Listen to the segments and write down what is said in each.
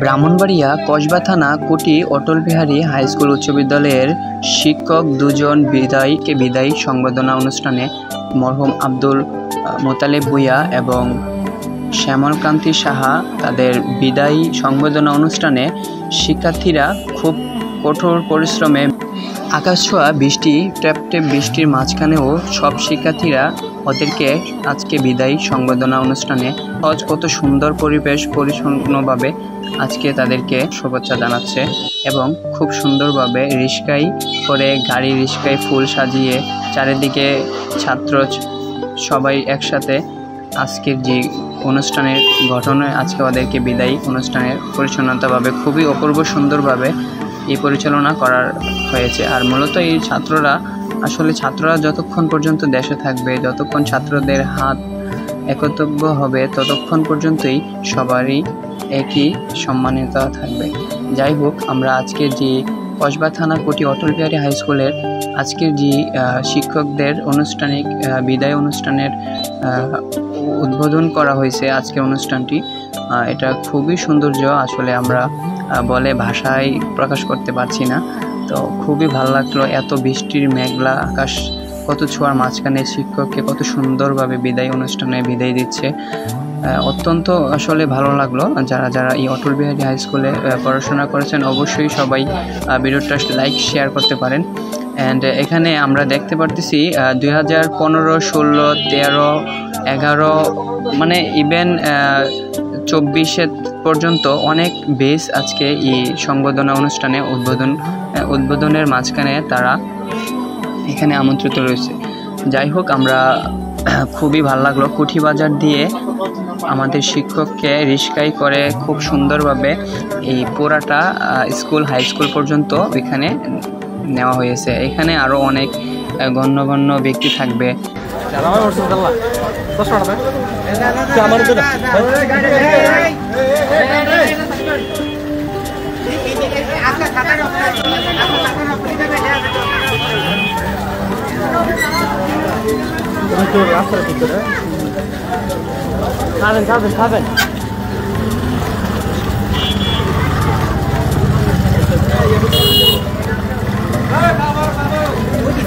ব্রাহ্মণবাড়িয়া কসবা থানা কুটি Atal Bihari high school উচ্চ বিদ্যালয়ের শিক্ষক দুজন বিদায়ী সংবর্ধনা অনুষ্ঠানে মরহুম আব্দুল মোতালেব ভূঁইয়া এবং শ্যামলকান্তি সাহা তাদের বিদায়ী সংবর্ধনা অনুষ্ঠানে শিক্ষার্থীরা খুব কঠোর পরিশ্রমে আকাশ ছোঁয়া বৃষ্টি ট্যাপ বৃষ্টির মাঝখানেও সব শিক্ষার্থীরা ওদেরকে আজকে বিদায়ী সংবর্ধনা অনুষ্ঠানে কত সুন্দর পরিবেশ পরিচ্ছন্নভাবে আজকে তাদেরকে শুভেচ্ছা জানাচ্ছে এবং খুব সুন্দরভাবে রিস্কায় করে রিস্কায় ফুল সাজিয়ে চারিদিকে ছাত্র সবাই একসাথে আজকের যে অনুষ্ঠানের ঘটনা আজকে ওদেরকে বিদায়ী অনুষ্ঠানের পরিচ্ছন্নতাভাবে খুবই অপূর্ব সুন্দরভাবে এই পরিচালনা করার হয়েছে। আর মূলত এই ছাত্ররা যতক্ষণ পর্যন্ত দেশে থাকবে, যতক্ষণ ছাত্রদের হাত একত্রিত হবে ততক্ষণ পর্যন্তই সবারই একই সম্মানিত থাকবে। যাই হোক, আমরা আজকের যে কসবা থানা কোটি অটল বিহারী হাই স্কুলের আজকের যে শিক্ষকদের বিদায় অনুষ্ঠানের উদ্বোধন করা হয়েছে আজকের অনুষ্ঠানটি, এটা খুবই সৌন্দর্য, আসলে আমরা বলে ভাষায় প্রকাশ করতে পারছি না। তো খুবই ভালো লাগলো, এত বৃষ্টির মেঘলা আকাশ কত ছোঁয়ার মাঝখানে শিক্ষককে কত সুন্দরভাবে বিদায় অনুষ্ঠানে বিদায় দিচ্ছে, অত্যন্ত আসলে ভালো লাগলো। যারা এই অটল বিহারী হাই স্কুলে পড়াশোনা করেছেন অবশ্যই সবাই ভিডিওটা লাইক শেয়ার করতে পারেন। অ্যান্ড এখানে আমরা দেখতে পারতেছি 2015, 16, 13, 11 মানে ইভেন 24 পর্যন্ত অনেক বেস আজকে এই সংবর্ধনা অনুষ্ঠানে উদ্বোধনের মাঝখানে তারা এখানে আমন্ত্রিত রয়েছে। যাই হোক, আমরা খুবই ভালো লাগলো, কুঠি বাজার দিয়ে আমাদের শিক্ষককে রিস্কাই করে খুব সুন্দরভাবে এই পুরাটা হাই স্কুল পর্যন্ত এখানে নেওয়া হয়েছে। এখানে আরও অনেক গণ্যমান্য ব্যক্তি থাকবে। খাবেন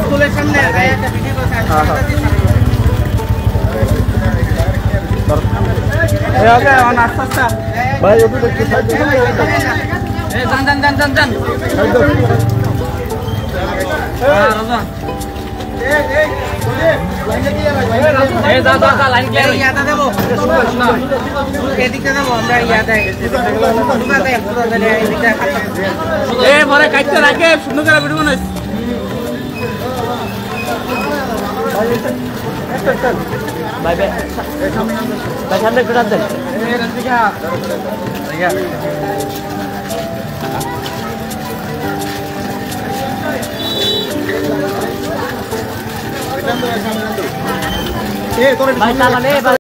স্কুলের সামনে কাটতে রাখে সুন্দর করে ভিডিও বানাইছে। ভাই সামনে একটু দেন। ভাই